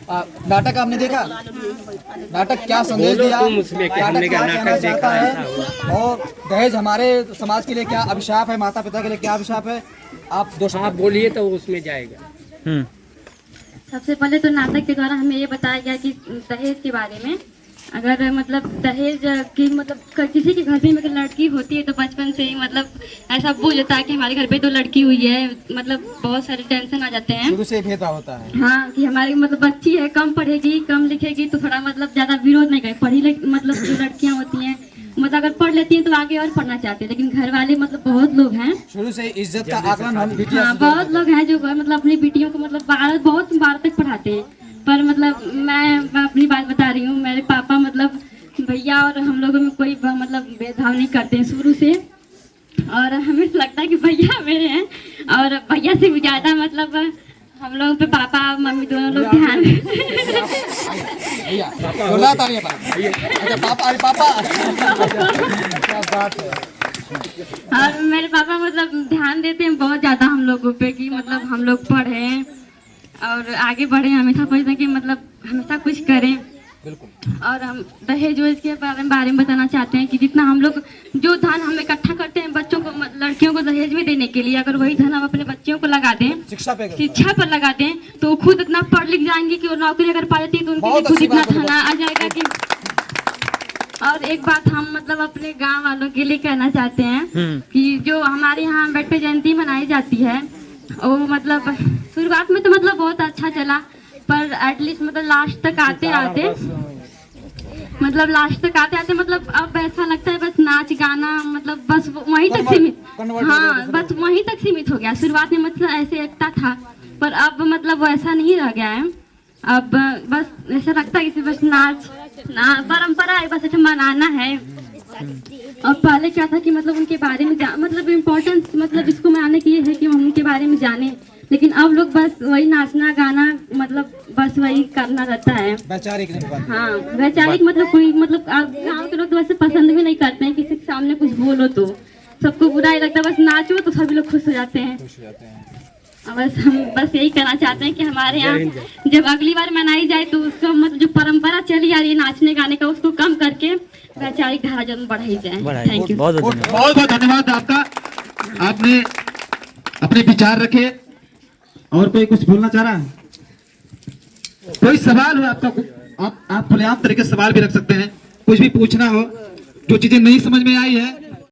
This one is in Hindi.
नाटक आपने देखा? नाटक क्या संदेश दिया, नाटक क्या कहना चाहता है, और दहेज हमारे समाज के लिए क्या अभिशाप है, माता पिता के लिए क्या अभिशाप है, आप दो शब्द बोलिए तो उसमें जाएगा। सबसे पहले तो नाटक के द्वारा हमें ये बताया गया कि दहेज के बारे में, अगर मतलब दहेज की मतलब किसी के घर में अगर लड़की होती है तो बचपन से ही मतलब ऐसा बोल जाता है कि हमारे घर पे तो लड़की हुई है, मतलब बहुत सारे टेंशन आ जाते हैं, शुरू से भेदभाव होता है। हाँ, कि हमारी मतलब बच्ची है, कम पढ़ेगी कम लिखेगी तो थोड़ा मतलब ज्यादा विरोध नहीं करे, पढ़ी मतलब जो लड़कियां होती हैं मतलब अगर पढ़ लेती हैं तो आगे और पढ़ना चाहते हैं, लेकिन घर वाले मतलब बहुत लोग हैं शुरू से इज्जत का आकलन हम हाँ, बहुत लोग हैं जो मतलब अपनी बेटियों को मतलब बहुत बार तक पढ़ाते हैं, पर मतलब मैं अपनी बात बता रही हूँ, मेरे पापा मतलब भैया और हम लोगों में कोई मतलब भेदभाव नहीं करते हैं शुरू से, और हमें लगता है कि भैया मेरे हैं और भैया से भी ज्यादा मतलब हम लोगों पे पापा मम्मी दोनों लोग ध्यान और मेरे पापा मतलब ध्यान देते हैं बहुत ज्यादा हम लोगों पे कि मतलब हम लोग पढ़ें और आगे बढ़े, हमेशा सोचते हैं कि मतलब हमेशा कुछ करें। और हम दहेज वेज के बारे में बताना चाहते हैं कि जितना हम लोग जो धन हम इकट्ठा करते हैं बच्चों को लड़कियों को दहेज में देने के लिए, अगर वही धन हम अपने बच्चियों को लगा दें, शिक्षा पर लगा दें, तो वो खुद इतना पढ़ लिख जाएंगी कि वो नौकरी अगर पा लेती है तो उनके लिए खुद इतना धन आ जाएगा कि। और एक बात हम मतलब अपने गाँव वालों के लिए कहना चाहते हैं कि जो हमारे यहाँ अम्बेडकर जयंती मनाई जाती है वो मतलब शुरुआत में तो मतलब बहुत अच्छा चला, पर एटलीस्ट मतलब लास्ट तक आते आते मतलब अब ऐसा लगता है बस नाच गाना मतलब बस वहीं तक सीमित, हाँ बस वहीं तक सीमित हो गया। शुरुआत में मतलब ऐसे एकता था, पर अब मतलब वो ऐसा नहीं रह गया है, अब बस ऐसा लगता है कि बस नाच परंपरा है, बस ऐसा मनाना है। और पहले क्या था कि मतलब उनके बारे में मतलब इम्पोर्टेंस मतलब इसको मनाने की है कि हम उनके बारे में जाने, लेकिन अब लोग बस वही नाचना गाना मतलब बस वही करना रहता है वैचारिक, हाँ वैचारिक मतलब कोई मतलब गाँव के लोग तो वैसे पसंद भी नहीं करते हैं, किसी के सामने कुछ बोलो तो सबको बुरा ही लगता है, बस नाचो तो सभी लोग खुश हो जाते हैं। बस हम बस यही कहना चाहते हैं कि हमारे यहाँ जब अगली बार मनाई जाए तो उसका मतलब जो परंपरा चली आ रही है नाचने गाने का उसको कम करके वैचारिक धारा जरूर बढ़ाई जाए। थैंक यू, बहुत बहुत धन्यवाद आपका, आपने अपने विचार रखे। और कोई कुछ बोलना चाह रहा है? कोई सवाल हो आपका? आप खुलेआम तरीके से सवाल भी रख सकते हैं, कुछ भी पूछना हो, जो चीजें नहीं समझ में आई है